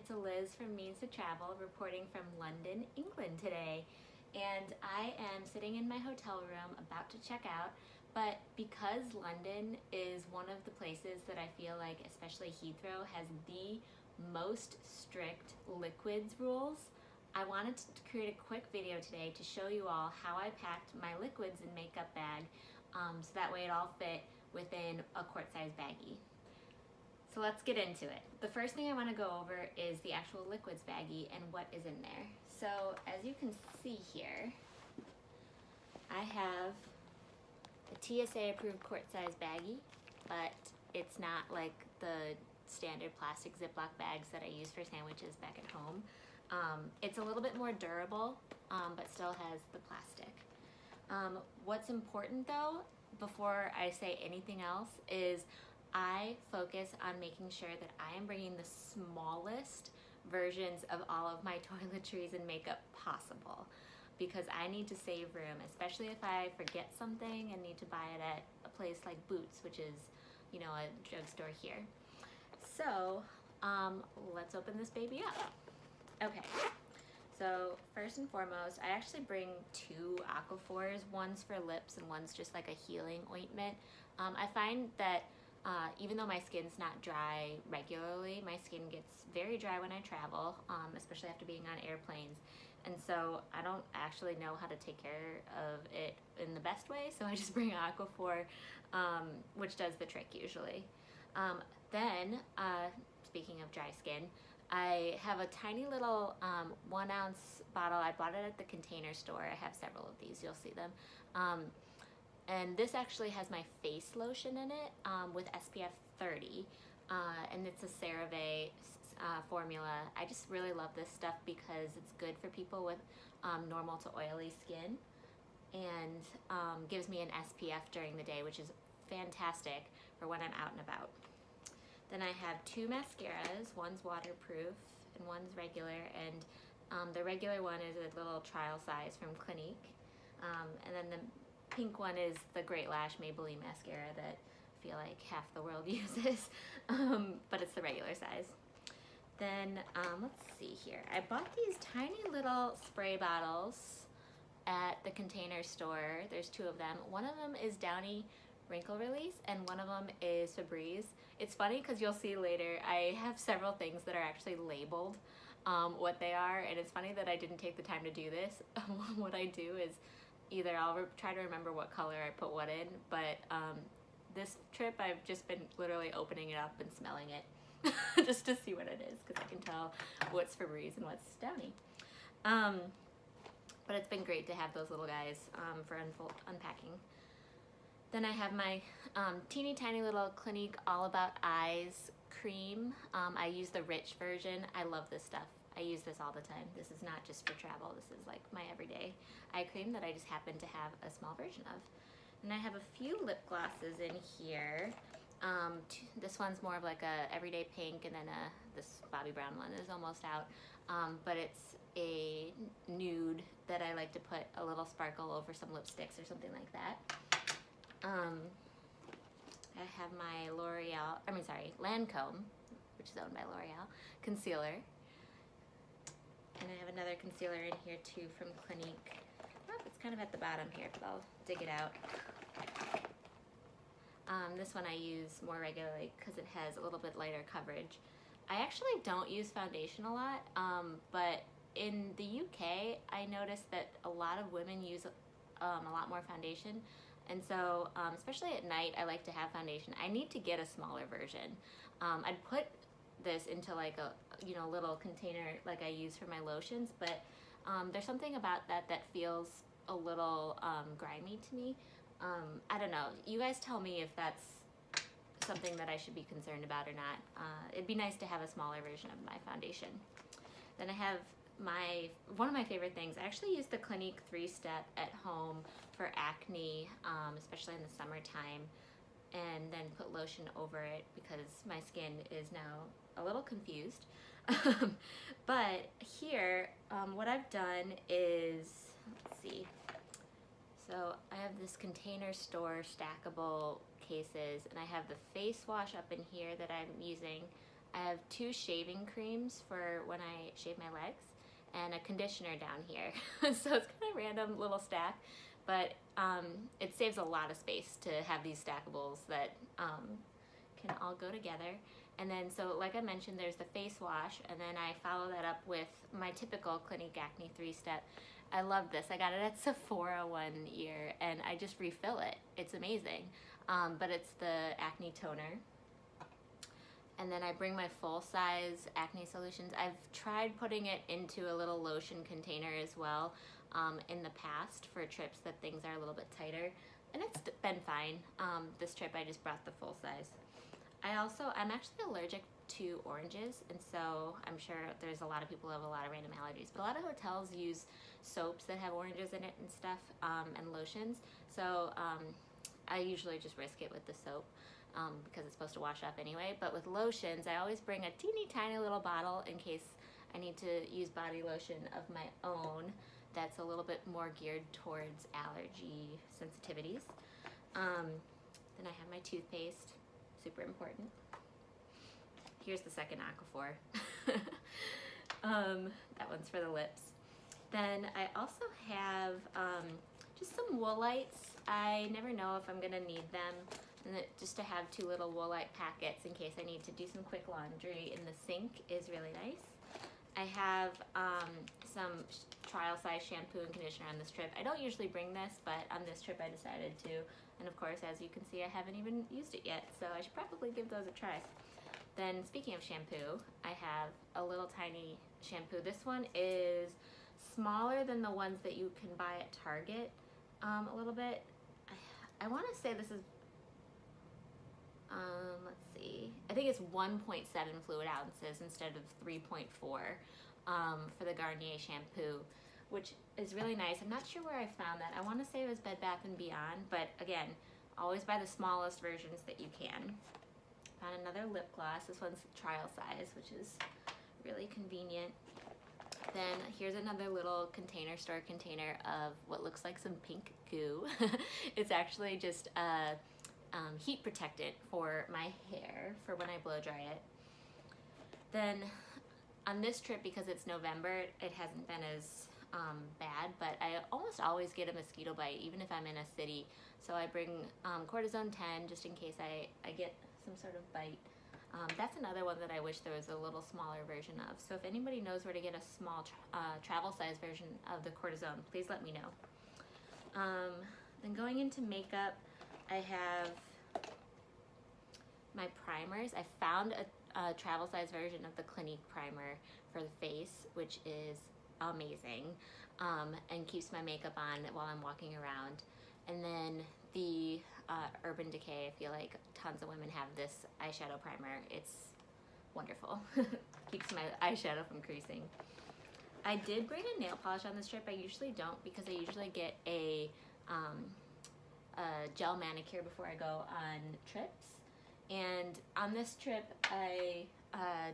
it's Liz from Means to Travel reporting from London, England today. And I am sitting in my hotel room about to check out, but because London is one of the places that I feel like, especially Heathrow, has the most strict liquids rules, I wanted to create a quick video today to show you all how I packed my liquids and makeup bag so that way it all fit within a quart-sized baggie. So let's get into it. The first thing I want to go over is the actual liquids baggie and what is in there. So as you can see here, I have a TSA approved quart-sized baggie, but it's not like the standard plastic Ziploc bags that I use for sandwiches back at home. It's a little bit more durable, but still has the plastic. What's important though, before I say anything else, is I focus on making sure that I am bringing the smallest versions of all of my toiletries and makeup possible, because I need to save room, especially if I forget something and need to buy it at a place like Boots, which is, you know, a drugstore here. So let's open this baby up. Okay, so first and foremost, I actually bring two Aquaphors. One's for lips and one's just like a healing ointment. I find that even though my skin's not dry regularly, my skin gets very dry when I travel, especially after being on airplanes. And so I don't actually know how to take care of it in the best way, so I just bring Aquaphor, which does the trick usually. Then, speaking of dry skin, I have a tiny little 1 ounce bottle. I bought it at the Container Store. I have several of these, you'll see them. And this actually has my face lotion in it with SPF 30, and it's a CeraVe formula. I just really love this stuff because it's good for people with normal to oily skin, and gives me an SPF during the day, which is fantastic for when I'm out and about. Then I have two mascaras. One's waterproof and one's regular, and the regular one is a little trial size from Clinique, and then the pink one is the Great Lash Maybelline mascara that I feel like half the world uses, but it's the regular size. Then let's see here. I bought these tiny little spray bottles at the Container Store. There's two of them. One of them is Downy Wrinkle Release and one of them is Febreze. It's funny because you'll see later I have several things that are actually labeled what they are, and it's funny that I didn't take the time to do this. What I do is either I'll try to remember what color I put what in, but this trip I've just been literally opening it up and smelling it just to see what it is, because I can tell what's Febreze and what's Downy. But it's been great to have those little guys for unpacking. Then I have my teeny tiny little Clinique All About Eyes cream. I use the rich version. I love this stuff. I use this all the time. This is not just for travel. This is like my everyday eye cream that I just happen to have a small version of. And I have a few lip glosses in here. This one's more of like a everyday pink, and then this Bobbi Brown one is almost out. But it's a nude that I like to put a little sparkle over some lipsticks or something like that. I have my Lancome, which is owned by L'Oreal, concealer. And I have another concealer in here too from Clinique. Oh, it's kind of at the bottom here, but I'll dig it out. This one I use more regularly because it has a little bit lighter coverage. I actually don't use foundation a lot, but in the UK, I noticed that a lot of women use a lot more foundation. And so, especially at night, I like to have foundation. I need to get a smaller version. I'd put this into like a little container like I use for my lotions, but there's something about that that feels a little grimy to me. I don't know. You guys tell me if that's something that I should be concerned about or not. It'd be nice to have a smaller version of my foundation. Then I have one of my favorite things. I actually use the Clinique 3-Step at home for acne, especially in the summertime, and then put lotion over it because my skin is now a little confused. But here, what I've done is, let's see, so I have this Container Store stackable cases, and I have the face wash up in here that I'm using I have 2 shaving creams for when I shave my legs, and a conditioner down here. So it's kind of random little stack, but it saves a lot of space to have these stackables that can all go together. And then, so like I mentioned, there's the face wash, and then I follow that up with my typical Clinique Acne 3-step. I love this. I got it at Sephora one year, and I just refill it. It's amazing. But it's the acne toner. And then I bring my full-size acne solutions. I've tried putting it into a little lotion container as well in the past for trips that things are a little bit tighter, and it's been fine. This trip I just brought the full size. I'm actually allergic to oranges, and so I'm sure there's a lot of people who have a lot of random allergies, but a lot of hotels use soaps that have oranges in it and stuff, and lotions. So I usually just risk it with the soap because it's supposed to wash up anyway. But with lotions, I always bring a teeny tiny little bottle in case I need to use body lotion of my own that's a little bit more geared towards allergy sensitivities. Then I have my toothpaste, super important. Here's the second Aquaphor. That one's for the lips. Then I also have just some Woolites. I never know if I'm gonna need them, and just to have 2 little Woolite packets in case I need to do some quick laundry in the sink is really nice. I have some trial size shampoo and conditioner on this trip. I don't usually bring this, but on this trip I decided to. And of course, as you can see, I haven't even used it yet, so I should probably give those a try. Then speaking of shampoo, I have a little tiny shampoo. This one is smaller than the ones that you can buy at Target a little bit. I want to say this is, let's see, I think it's 1.7 fluid ounces instead of 3.4 for the Garnier shampoo, which is really nice. I'm not sure where I found that. I want to say it was Bed Bath & Beyond, but again, always buy the smallest versions that you can. Found another lip gloss. This one's trial size, which is really convenient. Then here's another little container store container of what looks like some pink goo. It's actually just a heat protectant for my hair for when I blow dry it. Then on this trip, because it's November, it hasn't been as bad, but I almost always get a mosquito bite, even if I'm in a city. So I bring cortisone 10 just in case I get some sort of bite. That's another one that I wish there was a little smaller version of. So if anybody knows where to get a small travel size version of the cortisone, please let me know. Then going into makeup, I have my primers. I found a travel size version of the Clinique Primer for the face, which is amazing, and keeps my makeup on while I'm walking around. And then the Urban Decay, I feel like tons of women have this eyeshadow primer. It's wonderful. Keeps my eyeshadow from creasing. I did bring a nail polish on this trip. I usually don't, because I usually get a gel manicure before I go on trips. And on this trip, I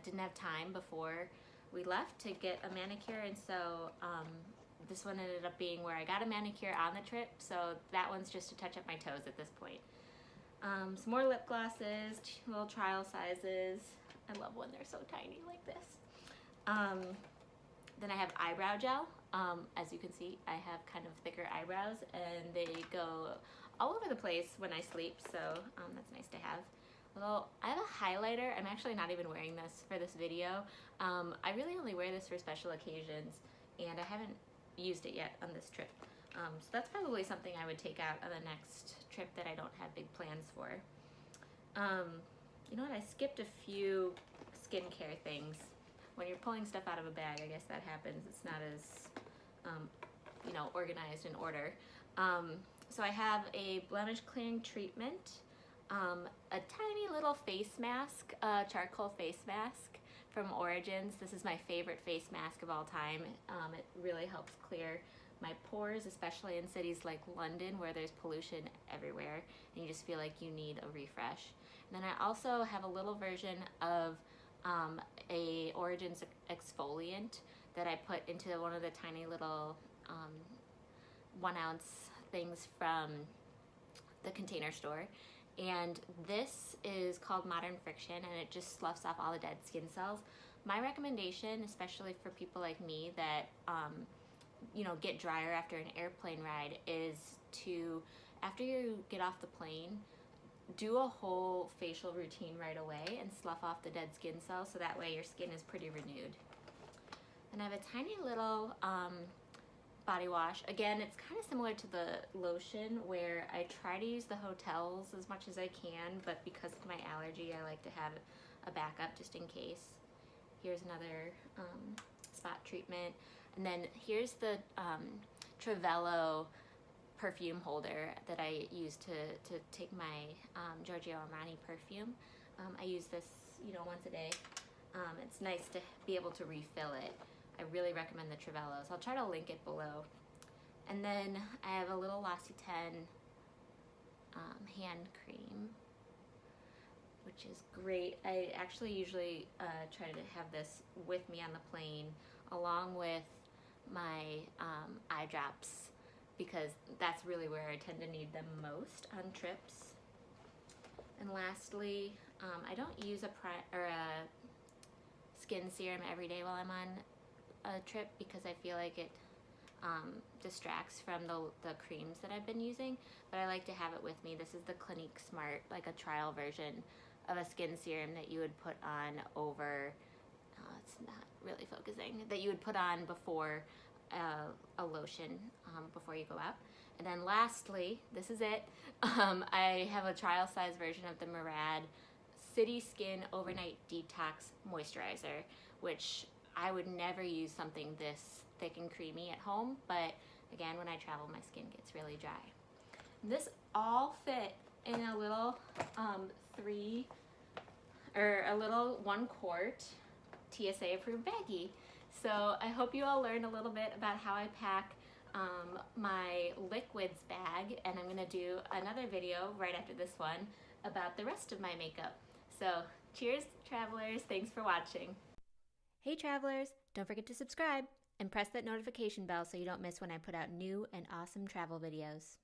didn't have time before we left to get a manicure, and so this one ended up being where I got a manicure on the trip, so that one's just to touch up my toes at this point. Some more lip glosses, little trial sizes. I love when they're so tiny like this. Then I have eyebrow gel. As you can see, I have kind of thicker eyebrows, and they go all over the place when I sleep, so that's nice to have. I have a highlighter. I'm actually not even wearing this for this video. I really only wear this for special occasions, and I haven't used it yet on this trip. So that's probably something I would take out on the next trip that I don't have big plans for. You know what? I skipped a few skincare things. When you're pulling stuff out of a bag, I guess that happens. It's not as, organized in order. So I have a blemish clearing treatment, a tiny little face mask, charcoal face mask from Origins. This is my favorite face mask of all time. It really helps clear my pores, especially in cities like London where there's pollution everywhere and you just feel like you need a refresh. And then I also have a little version of a Origins exfoliant that I put into one of the tiny little 1 ounce things from the Container Store. And this is called Modern Friction, and it just sloughs off all the dead skin cells. My recommendation, especially for people like me that get drier after an airplane ride, is to, after you get off the plane, do a whole facial routine right away and slough off the dead skin cells, so that way your skin is pretty renewed. And I have a tiny little body wash. Again, it's kind of similar to the lotion, where I try to use the hotels as much as I can, but because of my allergy, I like to have a backup just in case. Here's another spot treatment. And then here's the Travello perfume holder that I use to take my Giorgio Armani perfume. I use this, once a day. It's nice to be able to refill it. I really recommend the Travellos. I'll try to link it below. And then I have a little L'Occitane hand cream, which is great. I actually usually try to have this with me on the plane, along with my eye drops, because that's really where I tend to need them most on trips. And lastly, I don't use a skin serum every day while I'm on a trip, because I feel like it distracts from the creams that I've been using, but I like to have it with me. This is the Clinique Smart, like a trial version of a skin serum that you would put on over, it's not really focusing, that you would put on before a lotion before you go out. And then lastly, this is it, I have a trial size version of the Murad City Skin Overnight Detox Moisturizer, which I would never use something this thick and creamy at home, but again, when I travel, my skin gets really dry. This all fit in a little 1 quart TSA approved baggie. So I hope you all learned a little bit about how I pack my liquids bag, and I'm gonna do another video right after this one about the rest of my makeup. So cheers, travelers. Thanks for watching. Hey travelers, don't forget to subscribe and press that notification bell so you don't miss when I put out new and awesome travel videos.